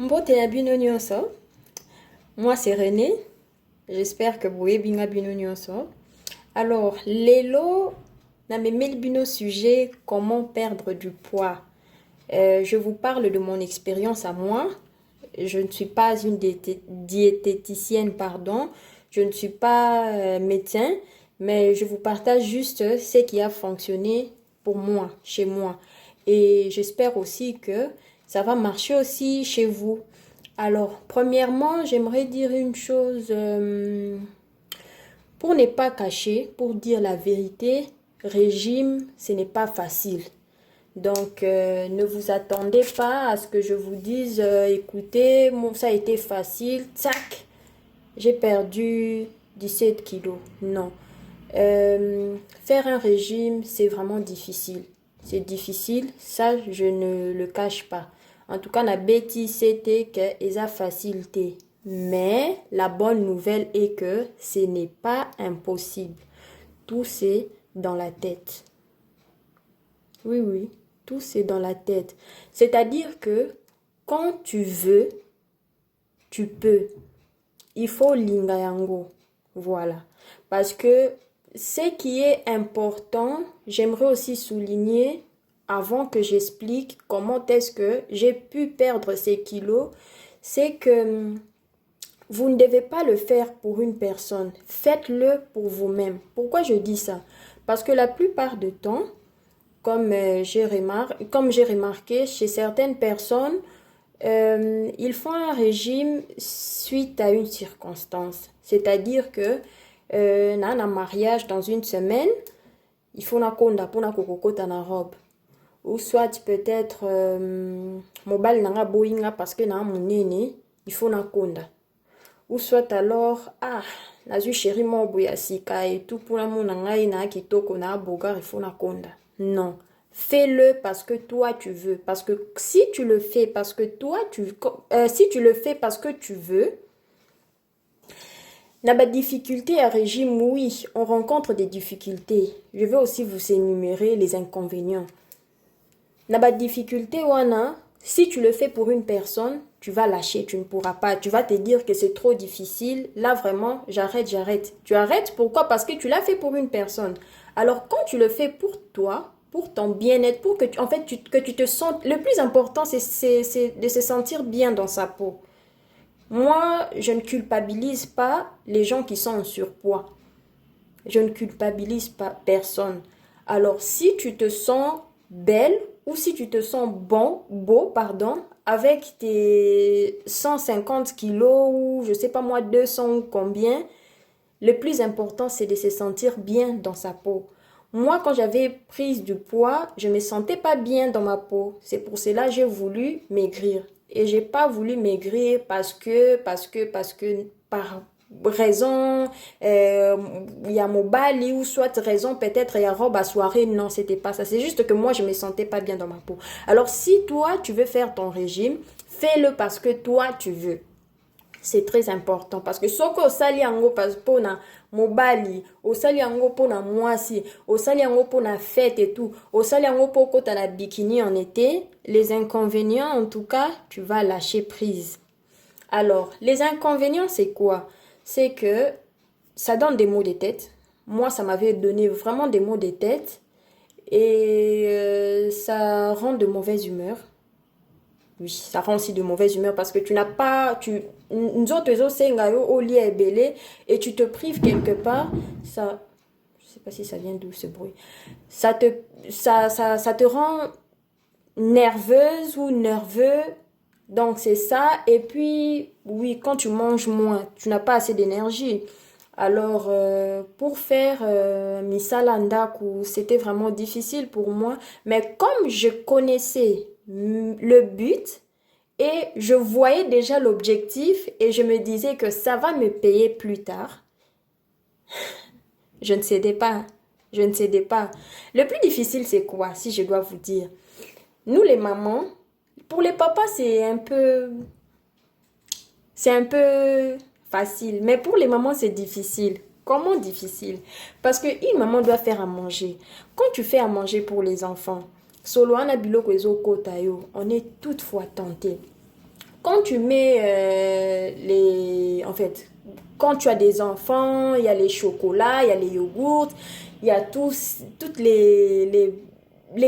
Mbote ya bino nyonso. Moi c'est René. J'espère que vous bien bino nyonso. Alors, lelo na memeli bino sujet comment perdre du poids. Je vous parle de mon expérience à moi. Je ne suis pas une diététicienne, pardon. Je ne suis pas médecin, mais je vous partage juste ce qui a fonctionné pour moi, chez moi. Et j'espère aussi que ça va marcher aussi chez vous. Alors, premièrement, j'aimerais dire une chose, pour ne pas cacher, pour dire la vérité, régime, ce n'est pas facile. Donc, ne vous attendez pas à ce que je vous dise, écoutez, ça a été facile, tac, j'ai perdu 17 kilos. Non. Faire un régime, c'est vraiment difficile. C'est difficile, ça, je ne le cache pas. En tout cas, la bêtise, c'était que ils a facilité. Mais la bonne nouvelle est que ce n'est pas impossible. Tout c'est dans la tête. Oui, oui, tout c'est dans la tête. C'est-à-dire que quand tu veux, tu peux. Il faut l'ingayango. Voilà. Parce que ce qui est important, j'aimerais aussi souligner, avant que j'explique comment est-ce que j'ai pu perdre ces kilos, c'est que vous ne devez pas le faire pour une personne. Faites-le pour vous-même. Pourquoi je dis ça? Parce que la plupart du temps, comme j'ai remarqué chez certaines personnes, ils font un régime suite à une circonstance. C'est-à-dire que un mariage dans une semaine, il faut na konda pour na kokokota na robe. Ou soit peut-être mobile nanga boinga parce que na munene, il faut na konda. Ou soit alors nazui chéri mo boya sika et tout pour la monanga na kitoko na bogar il faut na konda. Non. Fais-le parce que toi tu veux. Parce que si tu le fais parce que si tu le fais parce que tu veux, n'a pas de difficulté à régime, oui, on rencontre des difficultés. Je vais aussi vous énumérer les inconvénients. N'a pas de difficulté, wana, si tu le fais pour une personne, tu vas lâcher, tu ne pourras pas. Tu vas te dire que c'est trop difficile. Là, vraiment, j'arrête. Tu arrêtes, pourquoi? Parce que tu l'as fait pour une personne. Alors, quand tu le fais pour toi, pour ton bien-être, pour que que tu te sentes... Le plus important, c'est de se sentir bien dans sa peau. Moi, je ne culpabilise pas les gens qui sont en surpoids. Je ne culpabilise pas personne. Alors, si tu te sens belle ou si tu te sens beau, pardon, avec tes 150 kilos ou je sais pas moi 200 ou combien, le plus important c'est de se sentir bien dans sa peau. Moi, quand j'avais pris du poids, je me sentais pas bien dans ma peau. C'est pour cela que j'ai voulu maigrir. Et j'ai pas voulu maigrir par raison, il y a mon bali ou soit raison peut-être il y a robe à soirée. Non, c'était pas ça. C'est juste que moi, je me sentais pas bien dans ma peau. Alors, si toi, tu veux faire ton régime, fais-le parce que toi, tu veux. C'est très important parce que soko osali yango pona mobali, osali yango pona mwasi, osali yango pona fête et tout, osali yango poko ta la bikini en été, les inconvénients en tout cas, tu vas lâcher prise. Alors, les inconvénients c'est quoi? C'est que ça donne des maux de tête. Moi, ça m'avait donné vraiment des maux de tête et ça rend de mauvaise humeur. Oui, ça rend aussi de mauvaise humeur parce que tu n'as pas, nous autres au lit et tu te prives quelque part, ça, je sais pas si ça vient d'où ce bruit, ça te rend nerveuse ou nerveux, donc c'est ça, et puis, oui, quand tu manges moins, tu n'as pas assez d'énergie. Alors, pour faire Misalandaku, c'était vraiment difficile pour moi. Mais comme je connaissais le but et je voyais déjà l'objectif et je me disais que ça va me payer plus tard, je ne cédais pas. Je ne cédais pas. Le plus difficile, c'est quoi, si je dois vous dire? Nous, les mamans, pour les papas, c'est un peu facile. Mais pour les mamans, c'est difficile. Comment difficile? Parce qu'une maman doit faire à manger. Quand tu fais à manger pour les enfants, on est toutefois tenté. quand tu mets en fait, quand tu as des enfants, il y a les chocolats, il y a les yogourts, il y a toutes les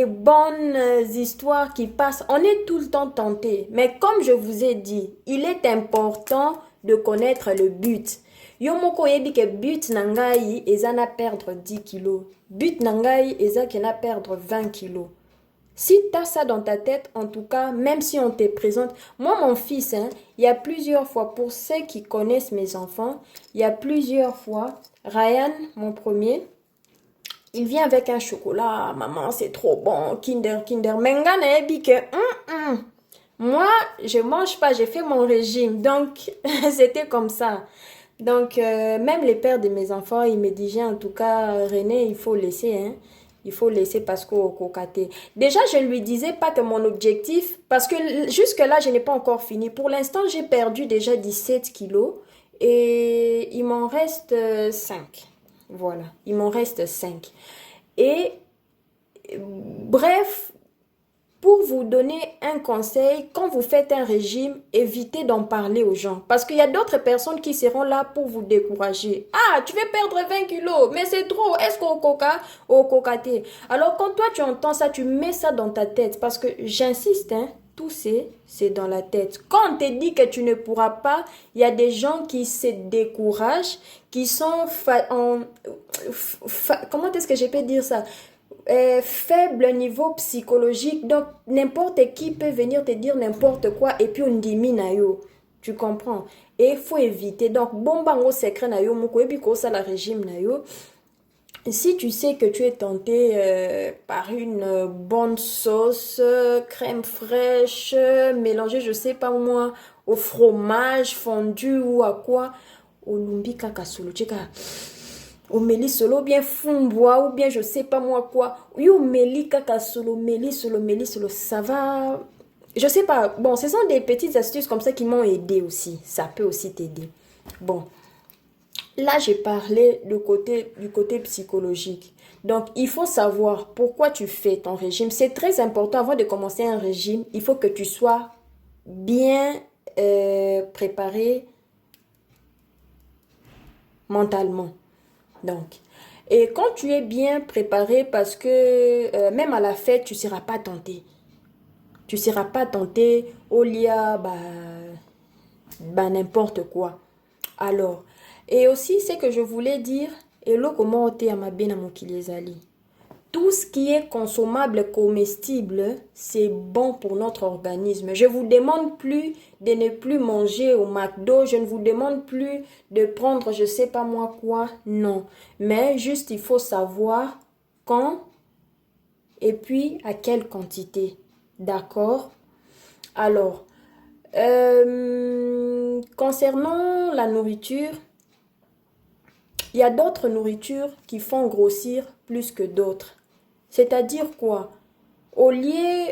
bonnes histoires qui passent. On est tout le temps tenté. Mais comme je vous ai dit, il est important de connaître le but. Yo moko yebi ke but nangai eza na perdre 10 kilos. But nangai eza ke na perdre 20 kilos. Si tu as ça dans ta tête, en tout cas, même si on te présente... Moi, mon fils, hein, il y a plusieurs fois, pour ceux qui connaissent mes enfants, il y a plusieurs fois, Ryan, mon premier, il vient avec un chocolat. Maman, c'est trop bon. Kinder, Kinder. Mengane, moi, je mange pas, j'ai fait mon régime. Donc, c'était comme ça. Donc, même les pères de mes enfants, ils me disaient, en tout cas, René, il faut laisser, hein. Il faut laisser parce qu'au cocaté. Déjà, je lui disais pas que mon objectif, parce que jusque-là, je n'ai pas encore fini. Pour l'instant, j'ai perdu déjà 17 kilos et il m'en reste 5. Voilà, il m'en reste 5. Et bref, pour vous donner un conseil, quand vous faites un régime, évitez d'en parler aux gens. Parce qu'il y a d'autres personnes qui seront là pour vous décourager. Ah, tu veux perdre 20 kilos, mais c'est trop. Est-ce qu'au coca, au cocaté? Alors quand toi tu entends ça, tu mets ça dans ta tête. Parce que j'insiste, hein, tout c'est dans la tête. Quand on te dit que tu ne pourras pas, il y a des gens qui se découragent, qui sont comment est-ce que je peux dire ça? Faible niveau psychologique, donc n'importe qui peut venir te dire n'importe quoi et puis on dit minayo, tu comprends, et il faut éviter. Donc bon bango secret nayo moko et puis ça la régime nayo. Si tu sais que tu es tenté par une bonne sauce, crème fraîche, mélangée, je sais pas moi, au fromage fondu ou à quoi, au lumbi kaka solo cheka au meli solo bien fumbois ou bien je sais pas moi quoi. Oui, au meli kaka solo, meli solo, ça va. Je sais pas. Bon, ce sont des petites astuces comme ça qui m'ont aidé aussi. Ça peut aussi t'aider. Bon, là j'ai parlé du côté psychologique. Donc, il faut savoir pourquoi tu fais ton régime. C'est très important avant de commencer un régime. Il faut que tu sois bien préparé mentalement. Donc, et quand tu es bien préparé, parce que même à la fête, tu ne seras pas tenté. Tu ne seras pas tenté au lia, n'importe quoi. Alors, et aussi, c'est que je voulais dire, et là, comment tu es à ma bien à mon kilésali. Tout ce qui est consommable, comestible, c'est bon pour notre organisme. Je ne vous demande plus de ne plus manger au McDo. Je ne vous demande plus de prendre je ne sais pas moi quoi. Non. Mais juste, il faut savoir quand et puis à quelle quantité. D'accord? Alors, concernant la nourriture, il y a d'autres nourritures qui font grossir plus que d'autres. C'est-à-dire quoi? Au lieu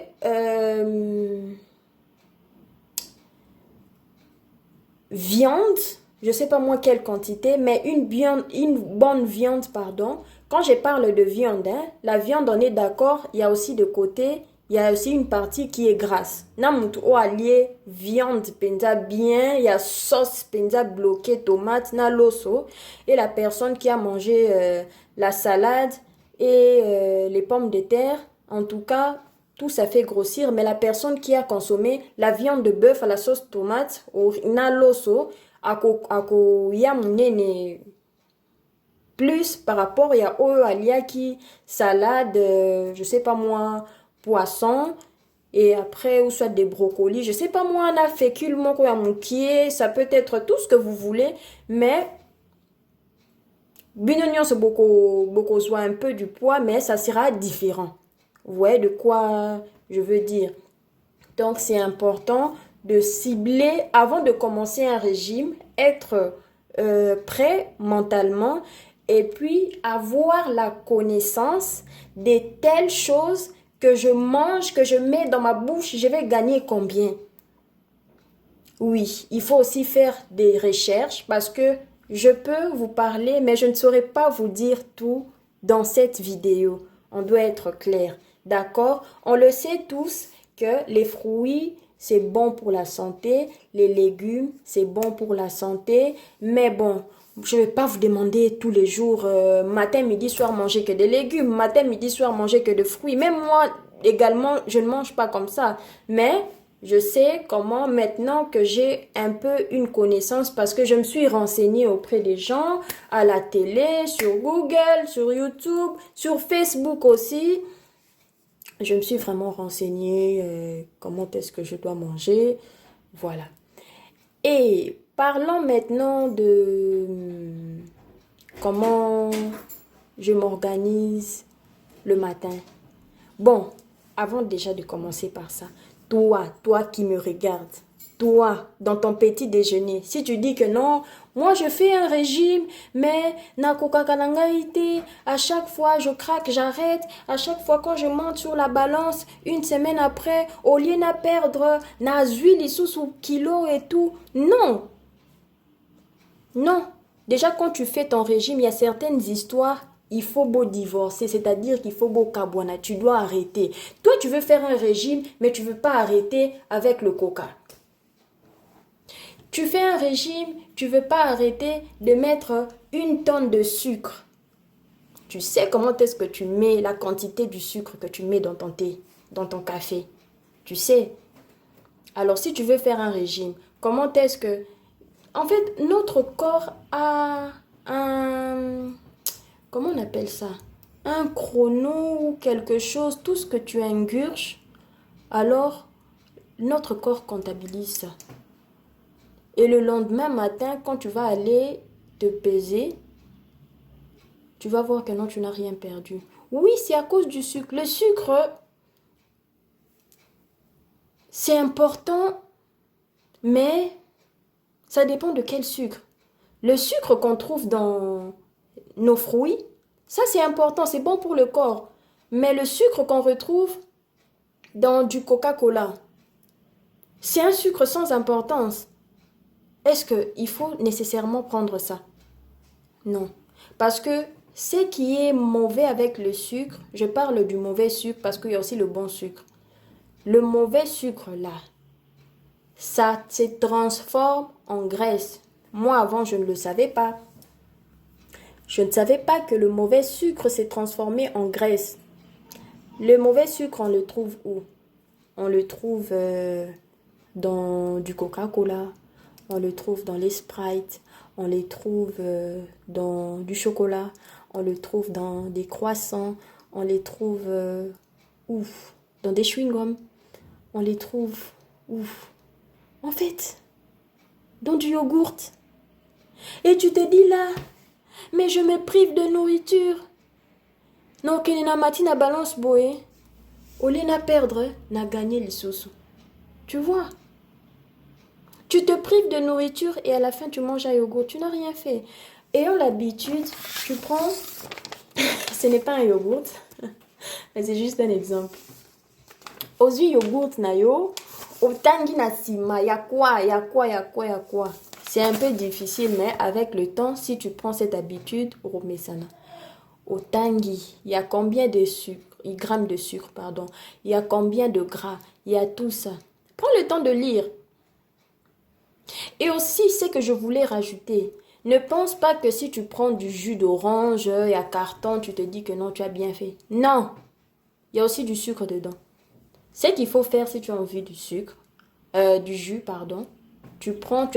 viande, je sais pas moi quelle quantité, mais une bonne viande, pardon. Quand je parle de viande, hein, la viande, on est d'accord, il y a aussi de côté, il y a aussi une partie qui est grasse. Namutu o allié viande penza bien, il y a sauce penza bloquée, tomate, na loso. Et la personne qui a mangé la salade et les pommes de terre, en tout cas, tout ça fait grossir. Mais la personne qui a consommé la viande de bœuf à la sauce tomate, ou na loso, ako ya munene plus par rapport à o aliaki salade, je sais pas moi, poisson, et après ou soit des brocolis, je sais pas moi, on a fécule moko ya moukié, ça peut être tout ce que vous voulez, mais binonion c'est beaucoup soit un peu du poids, mais ça sera différent. Vous voyez de quoi je veux dire? Donc c'est important de cibler avant de commencer un régime, être prêt mentalement et puis avoir la connaissance de telles choses que je mange, que je mets dans ma bouche, je vais gagner combien? Oui, il faut aussi faire des recherches parce que je peux vous parler, mais je ne saurais pas vous dire tout dans cette vidéo. On doit être clair, d'accord? On le sait tous que les fruits, c'est bon pour la santé, les légumes, c'est bon pour la santé, mais bon, je ne vais pas vous demander tous les jours, matin, midi, soir, manger que des légumes, matin, midi, soir, manger que des fruits. Même moi, également, je ne mange pas comme ça. Mais je sais comment, maintenant que j'ai un peu une connaissance, parce que je me suis renseignée auprès des gens, à la télé, sur Google, sur YouTube, sur Facebook aussi. Je me suis vraiment renseignée, comment est-ce que je dois manger. Voilà. Et parlons maintenant de comment je m'organise le matin. Bon, avant déjà de commencer par ça, toi qui me regardes, toi, dans ton petit déjeuner, si tu dis que non, moi je fais un régime, mais à chaque fois je craque, j'arrête, à chaque fois quand je monte sur la balance, une semaine après, au lieu de perdre, na huile sous kilo et tout, non, non. Déjà quand tu fais ton régime, il y a certaines histoires, il faut beau divorcer, c'est-à-dire qu'il faut beau cabouana, tu dois arrêter. Toi tu veux faire un régime, mais tu veux pas arrêter avec le coca. Tu fais un régime, tu veux pas arrêter de mettre 1 tonne de sucre. Tu sais comment est-ce que tu mets la quantité du sucre que tu mets dans ton thé, dans ton café. Tu sais. Alors si tu veux faire un régime, comment est-ce que... En fait, notre corps a un... Comment on appelle ça? Un chrono ou quelque chose, tout ce que tu ingurges, alors notre corps comptabilise ça. Et le lendemain matin, quand tu vas aller te peser, tu vas voir que non, tu n'as rien perdu. Oui, c'est à cause du sucre. Le sucre, c'est important, mais ça dépend de quel sucre. Le sucre qu'on trouve dans nos fruits, ça c'est important, c'est bon pour le corps. Mais le sucre qu'on retrouve dans du Coca-Cola, c'est un sucre sans importance. Est-ce qu'il faut nécessairement prendre ça? Non. Parce que ce qui est mauvais avec le sucre, je parle du mauvais sucre parce qu'il y a aussi le bon sucre. Le mauvais sucre là, ça se transforme en graisse. Moi avant, je ne le savais pas. Je ne savais pas que le mauvais sucre s'est transformé en graisse. Le mauvais sucre, on le trouve où? On le trouve dans du Coca-Cola. On le trouve dans les Sprite, on les trouve dans du chocolat, on le trouve dans des croissants, on les trouve dans des chewing-gums, on les trouve en fait, dans du yogourt. Et tu te dis là, mais je me prive de nourriture. Non, que na mati na balance boé, au lieu na perdre, na gagné les sous. Tu vois? Tu te prives de nourriture et à la fin tu manges un yogourt. Tu n'as rien fait. Ayant l'habitude, tu prends... Ce n'est pas un yogourt, mais c'est juste un exemple. Ozu yogourt na yo, otangi na sima, ya quoi. C'est un peu difficile, mais avec le temps, si tu prends cette habitude, romesana. Otangi, il y a combien de sucre, grammes de sucre, pardon. Il y a combien de gras, il y a tout ça. Prends le temps de lire. Et aussi, ce que je voulais rajouter, ne pense pas que si tu prends du jus d'orange et à carton, tu te dis que non, tu as bien fait. Non, il y a aussi du sucre dedans. Ce qu'il faut faire si tu as envie du sucre, du jus, pardon, tu achètes